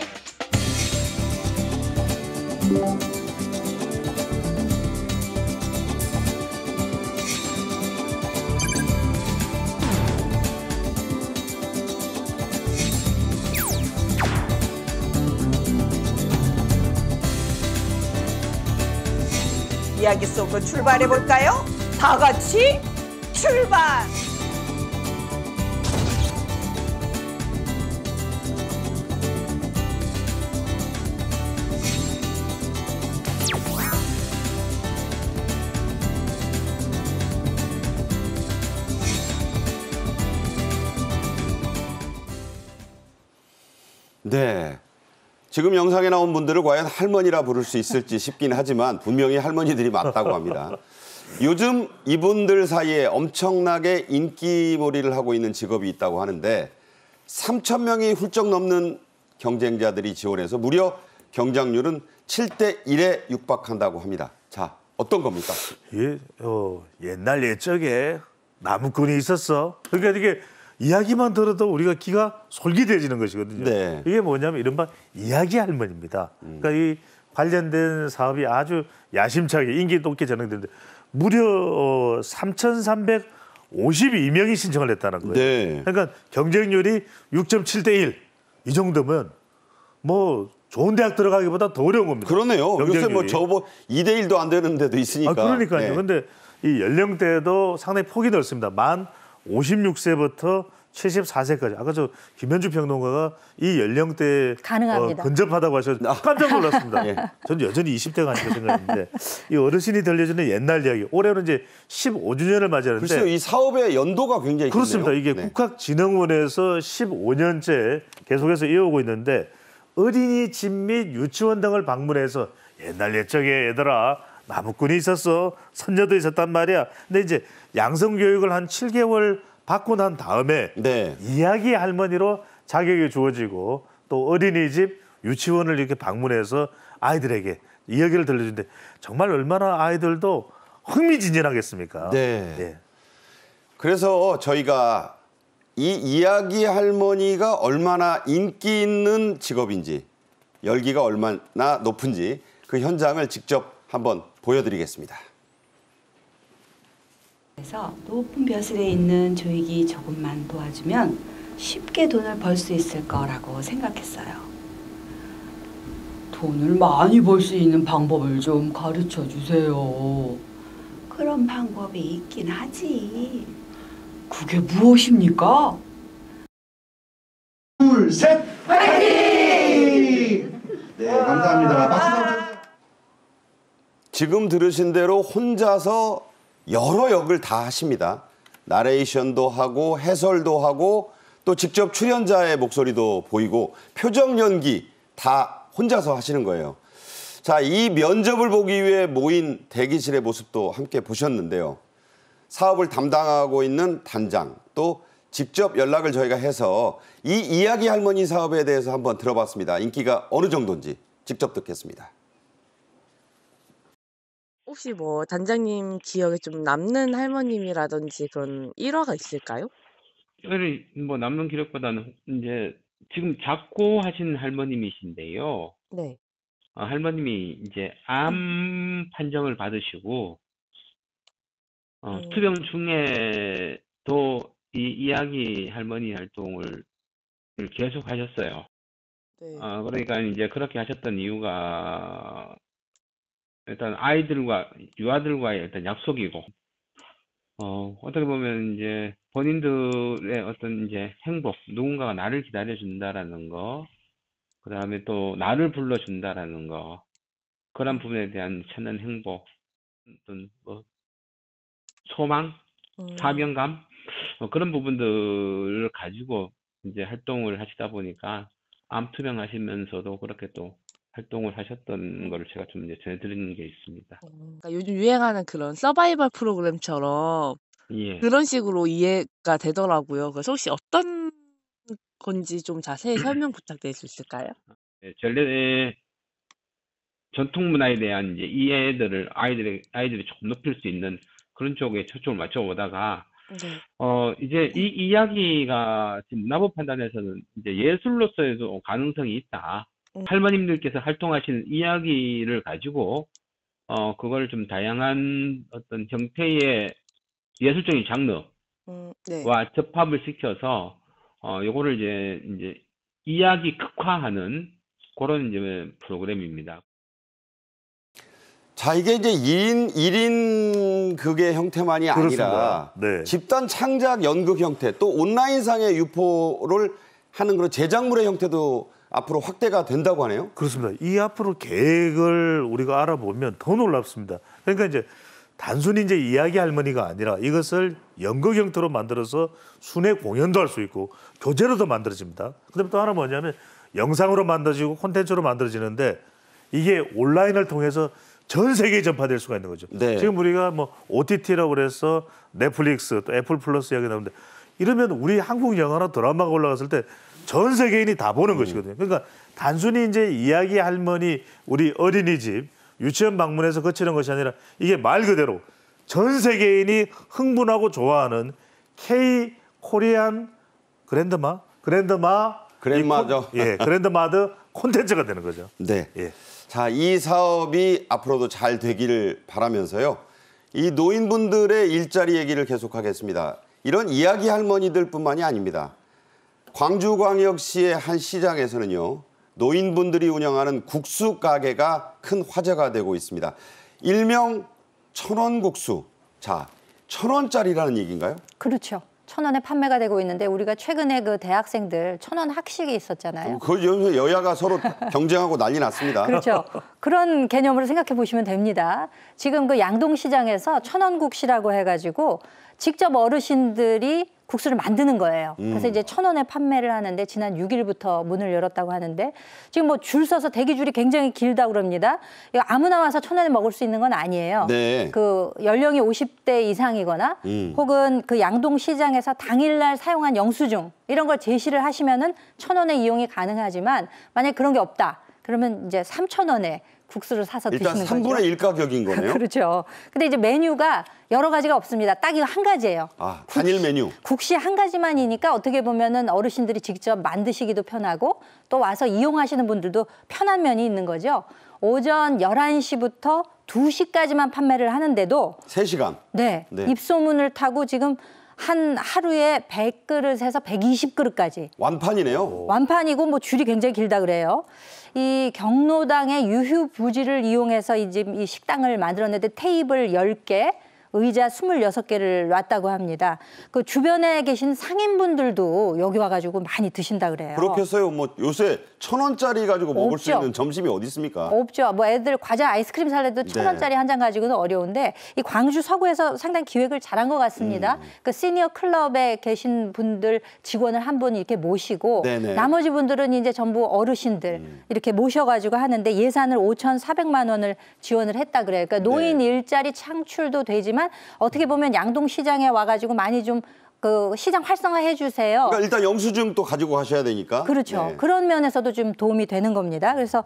이야기 속으로 출발해 볼까요? 다 같이 출발! 네. 지금 영상에 나온 분들을 과연 할머니라 부를 수 있을지 싶긴 하지만 분명히 할머니들이 맞다고 합니다. 요즘 이분들 사이에 엄청나게 인기몰이를 하고 있는 직업이 있다고 하는데 3,000명이 훌쩍 넘는 경쟁자들이 지원해서 무려 경쟁률은 7대1에 육박한다고 합니다. 자, 어떤 겁니까? 예, 옛날 옛적에 나무꾼이 있었어. 그러니까 이게 이야기만 들어도 우리가 귀가 솔깃해지는 것이거든요. 네. 이게 뭐냐면 이른바 이야기 할머니입니다. 그러니까 이 관련된 사업이 아주 야심차게 인기 높게 진행되는데 무려 3,352명이 신청을 했다는 거예요. 네. 그러니까 경쟁률이 6.7대1 이 정도면 뭐 좋은 대학 들어가기보다 더 어려운 겁니다. 그러네요. 요새 뭐 경쟁률이. 2대1도 안 되는 데도 있으니까. 그러니까요. 네. 근데 이 연령대도 상당히 폭이 넓습니다. 만 56세부터 74세까지. 아까 저 김현주 평론가가 이 연령대에 가능합니다. 근접하다고 하셔서 깜짝 놀랐습니다. 예. 저는 여전히 20대가 아닐까 생각했는데 이 어르신이 들려주는 옛날 이야기. 올해는 이제 15주년을 맞이하는데 글쎄요. 이 사업의 연도가 굉장히 그렇습니다. 깊네요. 이게 네. 국학진흥원에서 15년째 계속해서 이어오고 있는데 어린이집 및 유치원 등을 방문해서 옛날 옛적에 얘들아 나무꾼이 있었어. 선녀도 있었단 말이야. 근데 이제 양성교육을 한 7개월 받고 난 다음에 네. 이야기 할머니로 자격이 주어지고 또 어린이집, 유치원을 이렇게 방문해서 아이들에게 이야기를 들려주는데 정말 얼마나 아이들도 흥미진진하겠습니까? 네. 예. 그래서 저희가 이 이야기 할머니가 얼마나 인기 있는 직업인지, 열기가 얼마나 높은지 그 현장을 직접 한번 보여드리겠습니다. 그래서 높은 벼슬에 있는 조익이 조금만 도와주면 쉽게 돈을 벌 수 있을 거라고 생각했어요. 돈을 많이 벌 수 있는 방법을 좀 가르쳐 주세요. 그런 방법이 있긴 하지. 그게 무엇입니까? 둘, 셋, 파이팅! 네, 감사합니다. 박수. 지금 들으신 대로 혼자서 여러 역을 다 하십니다. 나레이션도 하고 해설도 하고 또 직접 출연자의 목소리도 보이고 표정 연기 다 혼자서 하시는 거예요. 자, 이 면접을 보기 위해 모인 대기실의 모습도 함께 보셨는데요. 사업을 담당하고 있는 단장, 또 직접 연락을 저희가 해서 이 이야기 할머니 사업에 대해서 한번 들어봤습니다. 인기가 어느 정도인지 직접 듣겠습니다. 혹시 뭐 단장님 기억에 좀 남는 할머님이라든지 그런 일화가 있을까요? 뭐 남는 기록보다는 이제 지금 작고하신 할머님이신데요. 네. 할머님이 이제 암 판정을 받으시고 투병 중에도 이 이야기 할머니 활동을 계속 하셨어요. 네. 그러니까 이제 그렇게 하셨던 이유가 일단 유아들과의 일단 약속이고, 어떻게 보면 이제 본인들의 어떤 이제 행복, 누군가가 나를 기다려준다라는 거, 그 다음에 또 나를 불러준다라는 거, 그런 부분에 대한 천연 행복, 어떤 뭐 소망, 사명감, 그런 부분들을 가지고 이제 활동을 하시다 보니까 암 투병하시면서도 그렇게 또 활동을 하셨던 거를 제가 좀 이제 전해드리는 게 있습니다. 그러니까 요즘 유행하는 그런 서바이벌 프로그램처럼 예. 그런 식으로 이해가 되더라고요. 그래서 혹시 어떤 건지 좀 자세히 설명 부탁드릴 수 있을까요? 네, 전래 전통 문화에 대한 이제 이해들을 아이들이 조금 높일 수 있는 그런 쪽에 초점을 맞춰보다가 네. 이제 이 이야기가 지금 문화부 판단에서는 이제 예술로서에도 가능성이 있다. 할머님들께서 활동하시는 이야기를 가지고 그걸 좀 다양한 어떤 형태의 예술적인 장르와 네. 접합을 시켜서 요거를 이제 이야기 극화하는 그런 이제 프로그램입니다. 자, 이게 이제 1인 극의 형태만이 아니라 네. 집단 창작 연극 형태, 또 온라인상의 유포를 하는 그런 제작물의 형태도 앞으로 확대가 된다고 하네요. 그렇습니다. 이 앞으로 계획을 우리가 알아보면 더 놀랍습니다. 그러니까 이제 단순히 이제 이야기 할머니가 아니라 이것을 연극 형태로 만들어서 순회 공연도 할 수 있고 교재로도 만들어집니다. 그다음에 또 하나 뭐냐면 영상으로 만들어지고 콘텐츠로 만들어지는데 이게 온라인을 통해서 전 세계에 전파될 수가 있는 거죠. 네. 지금 우리가 뭐 OTT라고 그래서 넷플릭스 또 애플 플러스 이야기 나오는데 이러면 우리 한국 영화나 드라마가 올라갔을 때 전 세계인이 다 보는 것이거든요. 그러니까 단순히 이제 이야기 할머니 우리 어린이집 유치원 방문해서 거치는 것이 아니라 이게 말 그대로 전 세계인이 흥분하고 좋아하는 K 코리안 그랜드마죠. 예, 그랜드마더 콘텐츠가 되는 거죠. 네. 예. 자, 이 사업이 앞으로도 잘 되기를 바라면서요. 이 노인분들의 일자리 얘기를 계속하겠습니다. 이런 이야기 할머니들뿐만이 아닙니다. 광주광역시의 한 시장에서는요. 노인분들이 운영하는 국수 가게가 큰 화제가 되고 있습니다. 일명 천원국수. 자, 1,000원짜리라는 얘기인가요? 그렇죠. 1,000원에 판매가 되고 있는데 우리가 최근에 그 대학생들 1,000원 학식이 있었잖아요. 그 여야가 서로 경쟁하고 난리 났습니다. 그렇죠. 그런 개념으로 생각해 보시면 됩니다. 지금 그 양동시장에서 1,000원국시라고 해가지고 직접 어르신들이 국수를 만드는 거예요. 그래서 이제 1,000원에 판매를 하는데 지난 6일부터 문을 열었다고 하는데 지금 뭐 줄 서서 대기줄이 굉장히 길다고 그럽니다. 이거 아무나 와서 1,000원에 먹을 수 있는 건 아니에요. 네. 그 연령이 50대 이상이거나 혹은 그 양동시장에서 당일날 사용한 영수증 이런 걸 제시를 하시면은 1,000원에 이용이 가능하지만 만약 그런 게 없다. 그러면 이제 3,000원에 국수를 사서 일단 드시는 거죠. 3분의 1 가격인 거네요. 그렇죠. 근데 이제 메뉴가 여러 가지가 없습니다. 딱 이거 한 가지예요. 아, 단일 메뉴. 국시 한 가지만이니까 어떻게 보면은 어르신들이 직접 만드시기도 편하고 또 와서 이용하시는 분들도 편한 면이 있는 거죠. 오전 11시부터 2시까지만 판매를 하는데도 3시간. 네. 입소문을 타고 지금 한 하루에 100그릇에서 120그릇까지. 완판이네요. 완판이고 뭐 줄이 굉장히 길다 그래요. 이 경로당의 유휴 부지를 이용해서 이제 이 식당을 만들었는데 테이블 10개, 의자 26개를 놨다고 합니다. 그 주변에 계신 상인분들도 여기 와가지고 많이 드신다 그래요. 그렇겠어요. 뭐 요새 1,000원짜리 가지고 먹을 수 있는 점심이 어디 있습니까? 없죠. 뭐 애들 과자 아이스크림 살래도 1,000원짜리 한 잔 가지고는 어려운데 이 광주 서구에서 상당히 기획을 잘한 것 같습니다. 그 시니어 클럽에 계신 분들 직원을 한 분 이렇게 모시고 나머지 분들은 이제 전부 어르신들 이렇게 모셔가지고 하는데 예산을 5,400만 원을 지원을 했다 그래요. 그러니까 노인 일자리 창출도 되지만 어떻게 보면 양동시장에 와가지고 많이 좀 그 시장 활성화해 주세요. 그러니까 일단 영수증 또 가지고 가셔야 되니까. 그렇죠. 네. 그런 면에서도 좀 도움이 되는 겁니다. 그래서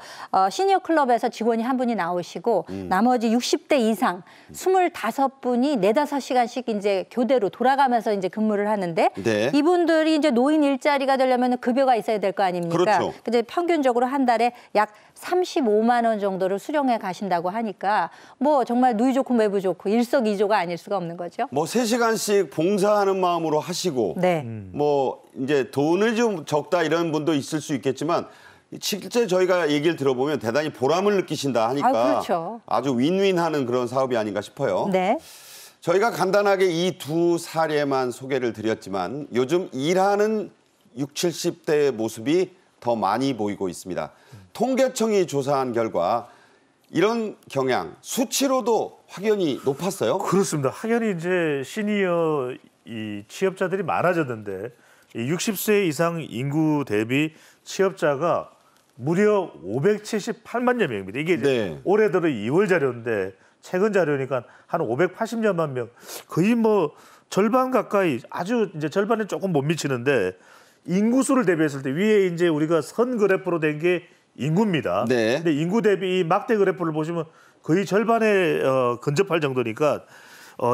시니어 클럽에서 직원이 한 분이 나오시고 나머지 60대 이상 25분이 4-5시간씩 이제 교대로 돌아가면서 이제 근무를 하는데 이분들이 이제 노인 일자리가 되려면 급여가 있어야 될 거 아닙니까? 그렇죠. 근데 평균적으로 한 달에 약 35만 원 정도를 수령해 가신다고 하니까 뭐 정말 누이 좋고 매부 좋고 일석이조가 아닐 수가 없는 거죠. 뭐 3시간씩 봉사하는 마음으로 하시고 뭐 이제 돈을 좀 적다 이런 분도 있을 수 있겠지만 실제 저희가 얘기를 들어보면 대단히 보람을 느끼신다 하니까 그렇죠. 아주 윈윈하는 그런 사업이 아닌가 싶어요. 네. 저희가 간단하게 이 두 사례만 소개를 드렸지만 요즘 일하는 60, 70대의 모습이 더 많이 보이고 있습니다. 통계청이 조사한 결과 이런 경향 수치로도 확연히 높았어요. 그렇습니다. 확연히 이제 시니어 이 취업자들이 많아졌는데 60세 이상 인구 대비 취업자가 무려 578만여 명입니다. 이게 이제 올해 들어 2월 자료인데 최근 자료니까 한 580여만 명, 거의 뭐 절반 가까이, 아주 이제 절반에 조금 못 미치는데 인구수를 대비했을 때 위에 이제 우리가 선 그래프로 된 게 인구입니다. 근데 인구 대비 이 막대 그래프를 보시면 거의 절반에 근접할 정도니까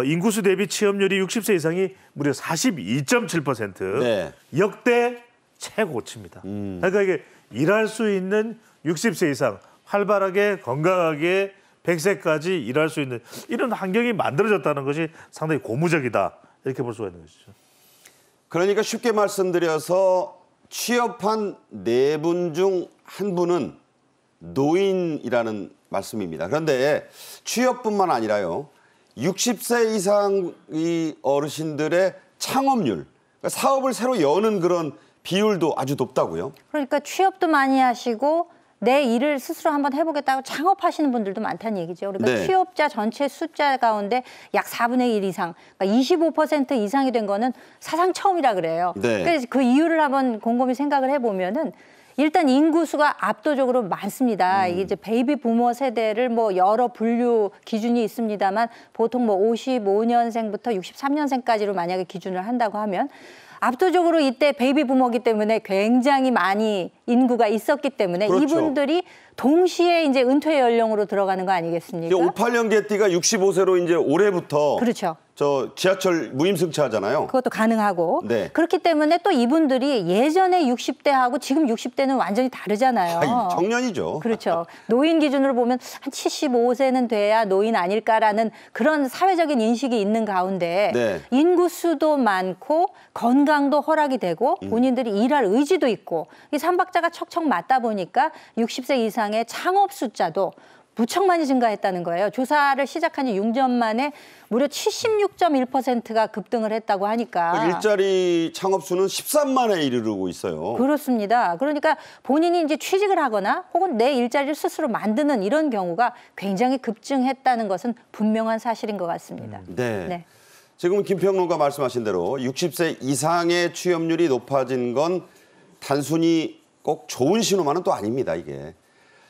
인구수 대비 취업률이 60세 이상이 무려 42.7%. 역대 최고치입니다. 그러니까 이게 일할 수 있는 60세 이상 활발하게 건강하게 100세까지 일할 수 있는 이런 환경이 만들어졌다는 것이 상당히 고무적이다. 이렇게 볼 수가 있는 것이죠. 그러니까 쉽게 말씀드려서 취업한 4분 중 1분은 노인이라는 말씀입니다. 그런데 취업뿐만 아니라요. 60세 이상 이 어르신들의 창업률, 그러니까 사업을 새로 여는 그런 비율도 아주 높다고요. 그러니까 취업도 많이 하시고 내 일을 스스로 한번 해보겠다고 창업하시는 분들도 많다는 얘기죠. 그러니까 취업자 전체 숫자 가운데 약 4분의 1 이상, 그러니까 25% 이상이 된 거는 사상 처음이라 그래요. 그래서 그 이유를 한번 곰곰이 생각을 해보면은 일단 인구수가 압도적으로 많습니다. 이게 이제 베이비 부머 세대를 뭐 여러 분류 기준이 있습니다만 보통 뭐 55년생부터 63년생까지로 만약에 기준을 한다고 하면 압도적으로 이때 베이비 부머기 때문에 굉장히 많이 인구가 있었기 때문에 이분들이 동시에 이제 은퇴 연령으로 들어가는 거 아니겠습니까? 58년 개띠가 65세로 이제 올해부터 저 지하철 무임승차하잖아요. 그것도 가능하고. 그렇기 때문에 또 이분들이 예전에 60대하고 지금 60대는 완전히 다르잖아요. 청년이죠. 그렇죠. 노인 기준으로 보면 한 75세는 돼야 노인 아닐까라는 그런 사회적인 인식이 있는 가운데 인구수도 많고 건강도 허락이 되고 본인들이 일할 의지도 있고 이 삼박자가 척척 맞다 보니까 60세 이상의 창업 숫자도 무척 많이 증가했다는 거예요. 조사를 시작한 지 6년 만에 무려 76.1%가 급등을 했다고 하니까. 일자리 창업 수는 13만에 이르르고 있어요. 그렇습니다. 그러니까 본인이 이제 취직을 하거나 혹은 내 일자리를 스스로 만드는 이런 경우가 굉장히 급증했다는 것은 분명한 사실인 것 같습니다. 지금 김평론가 말씀하신 대로 60세 이상의 취업률이 높아진 건 단순히 꼭 좋은 신호만은 또 아닙니다, 이게.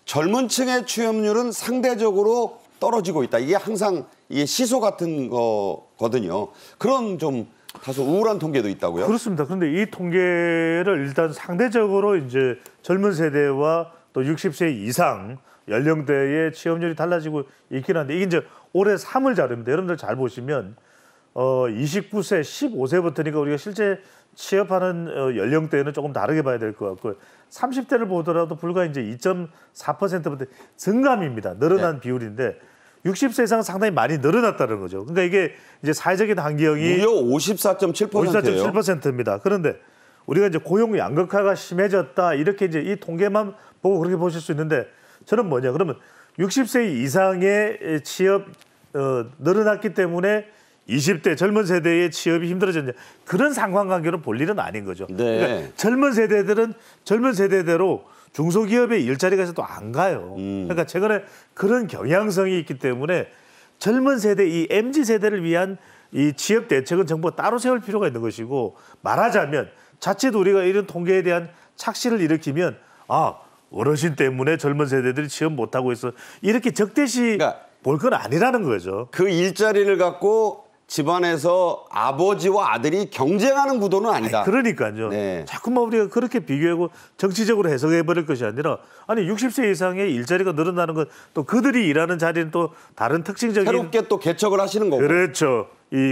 젊은 층의 취업률은 상대적으로 떨어지고 있다. 이게 항상 이게 시소 같은 거거든요. 그런 좀 다소 우울한 통계도 있다고요? 그렇습니다. 그런데 이 통계를 일단 상대적으로 이제 젊은 세대와 또 60세 이상 연령대의 취업률이 달라지고 있긴 한데 이게 이제 올해 3월 자료입니다. 여러분들 잘 보시면 29세, 15세부터니까 우리가 실제 취업하는 연령대는 조금 다르게 봐야 될 것 같고 30대를 보더라도 불과 이제 2.4%부터 증감입니다. 늘어난 네. 비율인데 60세 이상은 상당히 많이 늘어났다는 거죠. 그러니까 이게 이제 사회적인 환경이 무려 54.7%예요. 54.7%입니다. 그런데 우리가 이제 고용 양극화가 심해졌다 이렇게 이제 이 통계만 보고 그렇게 보실 수 있는데 저는 뭐냐 그러면 60세 이상의 취업 늘어났기 때문에 20대 젊은 세대의 취업이 힘들어졌냐 그런 상관관계로 볼 일은 아닌 거죠. 네. 그러니까 젊은 세대들은 젊은 세대대로 중소기업의 일자리가 또 안 가요. 그러니까 최근에 그런 경향성이 있기 때문에 젊은 세대 이 MZ세대를 위한 이 취업 대책은 정부가 따로 세울 필요가 있는 것이고 말하자면 자칫 우리가 이런 통계에 대한 착시를 일으키면 어르신 때문에 젊은 세대들이 취업 못하고 있어 이렇게 적대시 그러니까 볼 건 아니라는 거죠. 그 일자리를 갖고 집안에서 아버지와 아들이 경쟁하는 구도는 아니다. 그러니까요. 네. 자꾸만 우리가 그렇게 비교하고 정치적으로 해석해버릴 것이 아니라 아니 60세 이상의 일자리가 늘어나는 건 또 그들이 일하는 자리는 또 다른 특징적인 새롭게 또 개척을 하시는 거고. 그렇죠.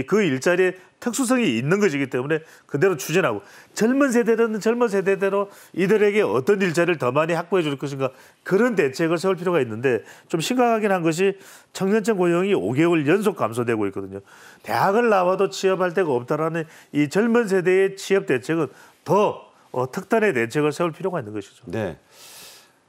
그 일자리에 특수성이 있는 것이기 때문에 그대로 추진하고 젊은 세대들은 젊은 세대대로 이들에게 어떤 일자리를 더 많이 확보해 줄 것인가 그런 대책을 세울 필요가 있는데 좀 심각하긴 한 것이 청년층 고용이 5개월 연속 감소되고 있거든요. 대학을 나와도 취업할 데가 없다라는 이 젊은 세대의 취업 대책은 더 특단의 대책을 세울 필요가 있는 것이죠. 네.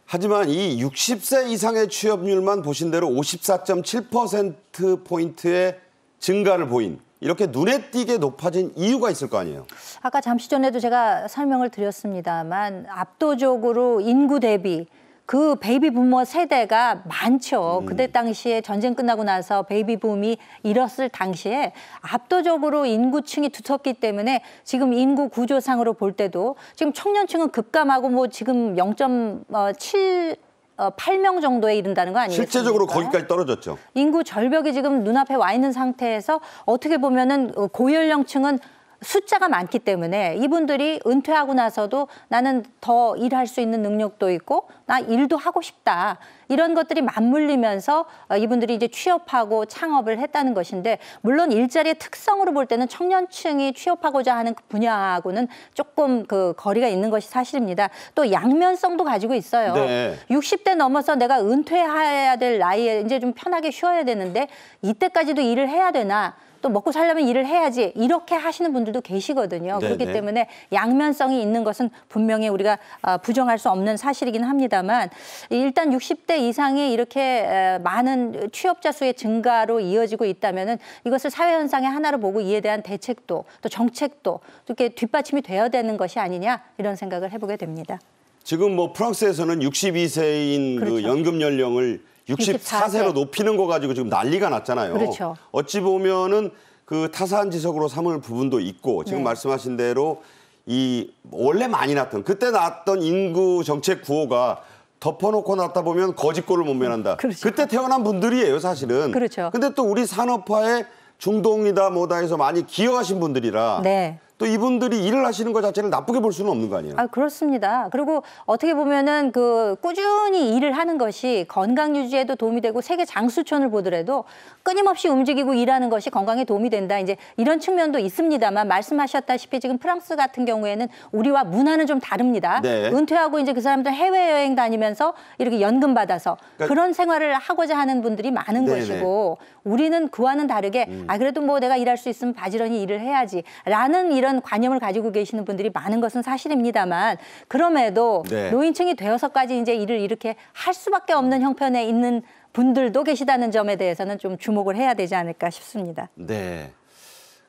하지만 이 60세 이상의 취업률만 보신 대로 54.7%포인트의 증가를 보인 이렇게 눈에 띄게 높아진 이유가 있을 거 아니에요. 아까 잠시 전에도 제가 설명을 드렸습니다만 압도적으로 인구 대비 그 베이비 부머 세대가 많죠. 그때 당시에 전쟁 끝나고 나서 베이비 붐이 일었을 당시에 압도적으로 인구층이 두텁기 때문에 지금 인구 구조상으로 볼 때도 지금 청년층은 급감하고 뭐 지금 0.8명 정도에 이른다는 거 아니겠습니까? 실제적으로 거기까지 떨어졌죠. 인구 절벽이 지금 눈앞에 와 있는 상태에서 어떻게 보면은 고연령층은 숫자가 많기 때문에 이분들이 은퇴하고 나서도 나는 더 일할 수 있는 능력도 있고 나 일도 하고 싶다. 이런 것들이 맞물리면서 이분들이 이제 취업하고 창업을 했다는 것인데 물론 일자리의 특성으로 볼 때는 청년층이 취업하고자 하는 분야하고는 조금 그 거리가 있는 것이 사실입니다. 또 양면성도 가지고 있어요. 네. 60대 넘어서 내가 은퇴해야 될 나이에 이제 좀 편하게 쉬어야 되는데 이때까지도 일을 해야 되나? 또 먹고 살려면 일을 해야지 이렇게 하시는 분들도 계시거든요. 네네. 그렇기 때문에 양면성이 있는 것은 분명히 우리가 부정할 수 없는 사실이긴 합니다만 일단 60대 이상의 이렇게 많은 취업자 수의 증가로 이어지고 있다면은 이것을 사회 현상의 하나로 보고 이에 대한 대책도 또 정책도 이렇게 뒷받침이 되어야 되는 것이 아니냐 이런 생각을 해보게 됩니다. 지금 뭐 프랑스에서는 62세인 그렇죠. 그 연금 연령을 64세로 높이는 거 가지고 지금 난리가 났잖아요. 그렇죠. 어찌 보면은 그 타산지석으로 삼을 부분도 있고 지금 네. 말씀하신 대로 이 원래 많이 났던 그때 났던 인구 정책 구호가 덮어놓고 났다 보면 거짓골을 못 면한다. 그렇죠. 그때 태어난 분들이에요, 사실은. 그렇죠. 근데 또 우리 산업화에 중동이다 뭐다 해서 많이 기여하신 분들이라 네. 또 이분들이 일을 하시는 것 자체를 나쁘게 볼 수는 없는 거 아니에요? 그렇습니다. 그리고 어떻게 보면은 그 꾸준히 일을 하는 것이 건강 유지에도 도움이 되고 세계 장수촌을 보더라도 끊임없이 움직이고 일하는 것이 건강에 도움이 된다. 이제 이런 측면도 있습니다만 말씀하셨다시피 지금 프랑스 같은 경우에는 우리와 문화는 좀 다릅니다. 네. 은퇴하고 이제 그 사람들 해외여행 다니면서 이렇게 연금 받아서 그런 생활을 하고자 하는 분들이 많은 네네. 것이고 우리는 그와는 다르게 그래도 뭐 내가 일할 수 있으면 바지런히 일을 해야지라는 이런 관념을 가지고 계시는 분들이 많은 것은 사실입니다만 그럼에도 네. 노인층이 되어서까지 이제 일을 이렇게 할 수밖에 없는 형편에 있는 분들도 계시다는 점에 대해서는 좀 주목을 해야 되지 않을까 싶습니다. 네.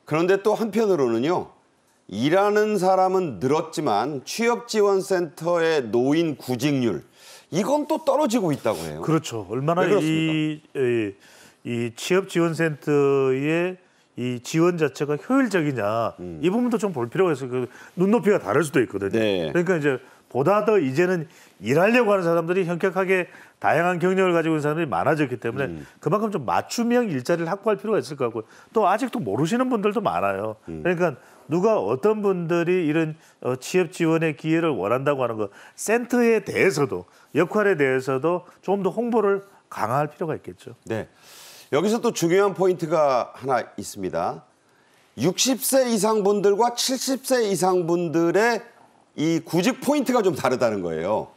그런데 또 한편으로는요. 일하는 사람은 늘었지만 취업지원센터의 노인 구직률 이건 또 떨어지고 있다고 해요. 그렇죠. 얼마나 이 취업지원센터의 이 지원 자체가 효율적이냐 이 부분도 좀 볼 필요가 있어요. 그 눈높이가 다를 수도 있거든요. 네. 그러니까 이제 보다 더 이제는 일하려고 하는 사람들이 현격하게 다양한 경력을 가지고 있는 사람들이 많아졌기 때문에 그만큼 좀 맞춤형 일자리를 확보할 필요가 있을 것 같고요. 또 아직도 모르시는 분들도 많아요. 그러니까 누가 어떤 분들이 이런 취업 지원의 기회를 원한다고 하는 거 센터에 대해서도 역할에 대해서도 좀 더 홍보를 강화할 필요가 있겠죠. 네. 여기서 또 중요한 포인트가 하나 있습니다. 60세 이상 분들과 70세 이상 분들의 이 구직 포인트가 좀 다르다는 거예요.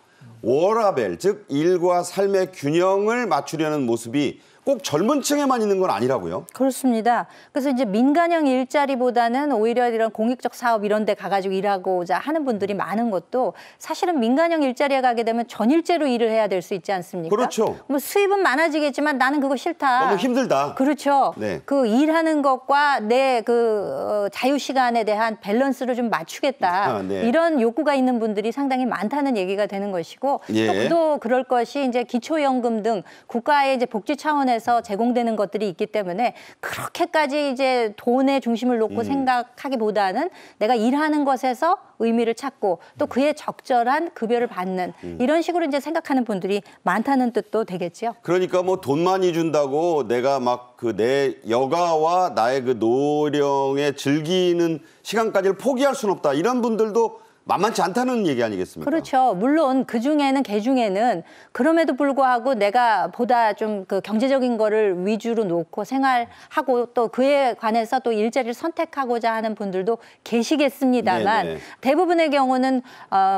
워라밸, 즉 일과 삶의 균형을 맞추려는 모습이 꼭 젊은 층에만 있는 건 아니라고요? 그렇습니다. 그래서 이제 민간형 일자리보다는 오히려 이런 공익적 사업 이런 데 가가지고 일하고자 하는 분들이 많은 것도 사실은 민간형 일자리에 가게 되면 전일제로 일을 해야 될 수 있지 않습니까? 그렇죠. 뭐 수입은 많아지겠지만 나는 그거 싫다. 너무 힘들다. 그렇죠. 네. 그 일하는 것과 내 그 자유 시간에 대한 밸런스를 좀 맞추겠다. 네. 이런 욕구가 있는 분들이 상당히 많다는 얘기가 되는 것이고 예. 또 그럴 것이 이제 기초연금 등 국가의 이제 복지 차원에서 제공되는 것들이 있기 때문에 그렇게까지 이제 돈의 중심을 놓고 생각하기보다는 내가 일하는 것에서 의미를 찾고 또 그에 적절한 급여를 받는 이런 식으로 이제 생각하는 분들이 많다는 뜻도 되겠죠. 그러니까 뭐 돈 많이 준다고 내가 막 그 내 여가와 나의 그 노령에 즐기는 시간까지를 포기할 수는 없다. 이런 분들도 만만치 않다는 얘기 아니겠습니까? 그렇죠. 물론 그중에는 개중에는 그럼에도 불구하고 내가 보다 좀 그 경제적인 거를 위주로 놓고 생활하고 또 그에 관해서 또 일자리를 선택하고자 하는 분들도 계시겠습니다만 네네. 대부분의 경우는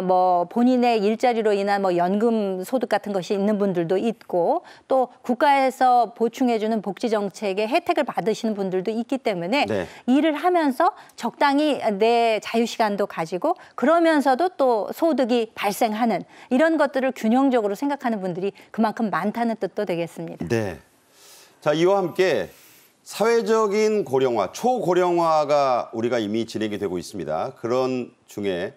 뭐 본인의 일자리로 인한 뭐 연금 소득 같은 것이 있는 분들도 있고 또 국가에서 보충해주는 복지 정책의 혜택을 받으시는 분들도 있기 때문에 네. 일을 하면서 적당히 내 자유 시간도 가지고 그러면서도 또 소득이 발생하는 이런 것들을 균형적으로 생각하는 분들이 그만큼 많다는 뜻도 되겠습니다. 네. 자, 이와 함께 사회적인 고령화, 초고령화가 우리가 이미 진행이 되고 있습니다. 그런 중에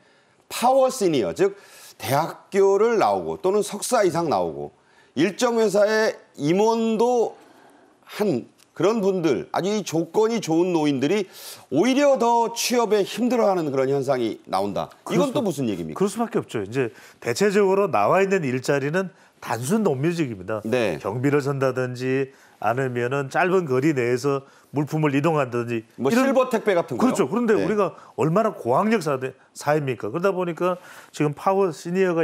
파워 시니어, 즉 대학교를 나오고 또는 석사 이상 나오고 일정 회사의 임원도 한 그런 분들, 아주 이 조건이 좋은 노인들이 오히려 더 취업에 힘들어하는 그런 현상이 나온다. 이건 또 무슨 얘기입니까? 그럴 수밖에 없죠. 이제 대체적으로 나와 있는 일자리는 단순 노무직입니다. 네. 경비를 선다든지 아니면은 짧은 거리 내에서 물품을 이동한다든지 뭐 실버 택배 같은 거요? 그렇죠. 그런데 네. 우리가 얼마나 고학력 사회입니까? 그러다 보니까 지금 파워 시니어가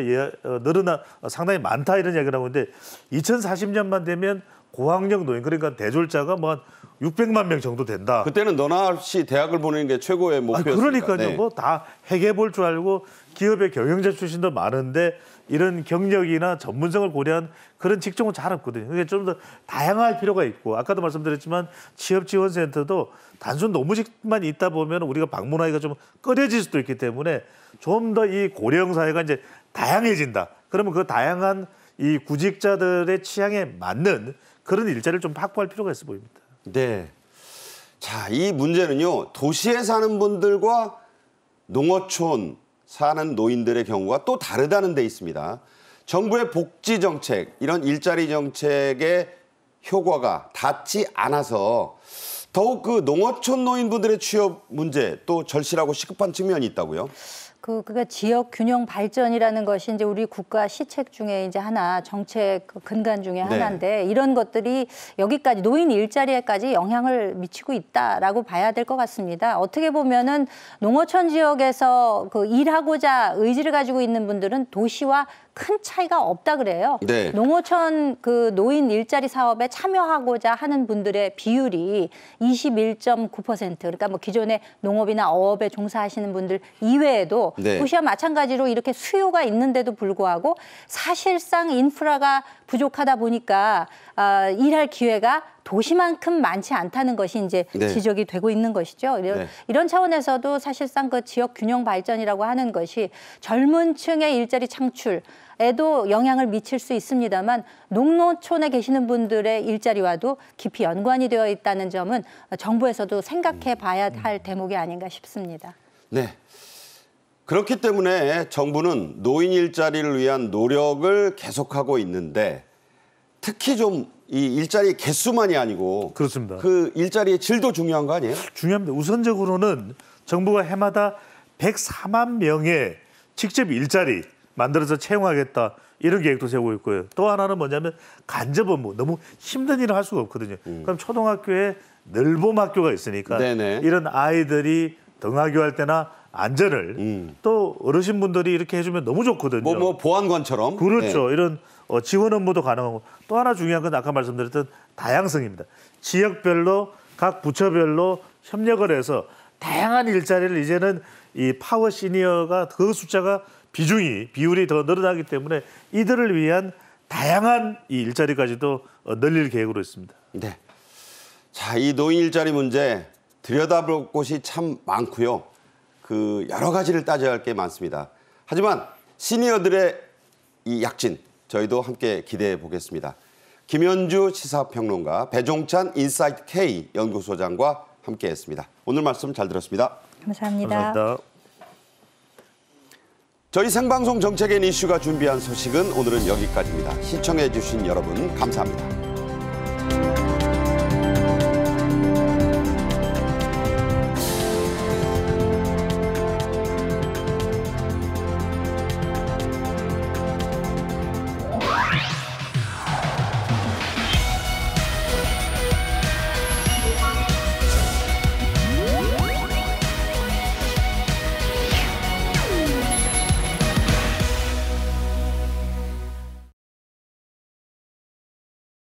늘어나 상당히 많다 이런 이야기를 하고 있는데 2040년만 되면 고학력 노인 그러니까 대졸자가 뭐 한 600만 명 정도 된다. 그때는 너나 없이 대학을 보내는 게 최고의 목표였으니까. 그러니까요. 네. 뭐 다 해결해 볼 줄 알고 기업의 경영자 출신도 많은데 이런 경력이나 전문성을 고려한 그런 직종은 잘 없거든요. 그게 좀 더 다양할 필요가 있고 아까도 말씀드렸지만 취업지원센터도 단순 노무직만 있다 보면 우리가 방문하기가 좀 꺼려질 수도 있기 때문에 좀 더 이 고령 사회가 이제 다양해진다. 그러면 그 다양한 이 구직자들의 취향에 맞는 그런 일자리를 좀 확보할 필요가 있어 보입니다. 네. 자, 이 문제는요. 도시에 사는 분들과 농어촌 사는 노인들의 경우가 또 다르다는 데 있습니다. 정부의 복지 정책, 이런 일자리 정책의 효과가 닿지 않아서 더욱 그 농어촌 노인분들의 취업 문제 또 절실하고 시급한 측면이 있다고요? 그러니까 지역 균형 발전이라는 것이 이제 우리 국가 시책 중에 이제 하나 정책 근간 중에 하나인데 이런 것들이 여기까지 노인 일자리에까지 영향을 미치고 있다라고 봐야 될 것 같습니다. 어떻게 보면은 농어촌 지역에서 그 일하고자 의지를 가지고 있는 분들은 도시와 큰 차이가 없다 그래요. 네. 농어촌 그 노인 일자리 사업에 참여하고자 하는 분들의 비율이 21.9%. 그러니까 뭐 기존에 농업이나 어업에 종사하시는 분들 이외에도 네. 도시와 마찬가지로 이렇게 수요가 있는데도 불구하고 사실상 인프라가 부족하다 보니까 일할 기회가 도시만큼 많지 않다는 것이 이제 네. 지적이 되고 있는 것이죠. 이런 차원에서도 사실상 그 지역 균형 발전이라고 하는 것이 젊은 층의 일자리 창출에도 영향을 미칠 수 있습니다만 농노촌에 계시는 분들의 일자리와도 깊이 연관이 되어 있다는 점은 정부에서도 생각해 봐야 할 대목이 아닌가 싶습니다. 네. 그렇기 때문에 정부는 노인 일자리를 위한 노력을 계속하고 있는데 특히 좀 이 일자리 개수만이 아니고 그렇습니다. 그 일자리의 질도 중요한 거 아니에요? 중요합니다. 우선적으로는 정부가 해마다 104만 명의 직접 일자리 만들어서 채용하겠다 이런 계획도 세우고 있고요. 또 하나는 뭐냐면 간접 업무 너무 힘든 일을 할 수가 없거든요. 그럼 초등학교에 늘봄학교가 있으니까 네네. 이런 아이들이 등하교할 때나 안전을 또 어르신분들이 이렇게 해주면 너무 좋거든요. 뭐 보안관처럼. 그렇죠. 이런 지원 업무도 가능하고 또 하나 중요한 건 아까 말씀드렸던 다양성입니다. 지역별로 각 부처별로 협력을 해서 다양한 일자리를 이제는 이 파워 시니어가 그 숫자가 비율이 더 늘어나기 때문에 이들을 위한 다양한 이 일자리까지도 늘릴 계획으로 있습니다. 네. 자, 이 노인 일자리 문제 들여다볼 곳이 참 많고요. 그 여러 가지를 따져야 할 게 많습니다. 하지만 시니어들의 이 약진 저희도 함께 기대해 보겠습니다. 김현주 시사평론가, 배종찬 인사이트 K 연구소장과 함께했습니다. 오늘 말씀 잘 들었습니다. 감사합니다. 감사합니다. 저희 생방송 정책엔 이슈가 준비한 소식은 오늘은 여기까지입니다. 시청해 주신 여러분 감사합니다.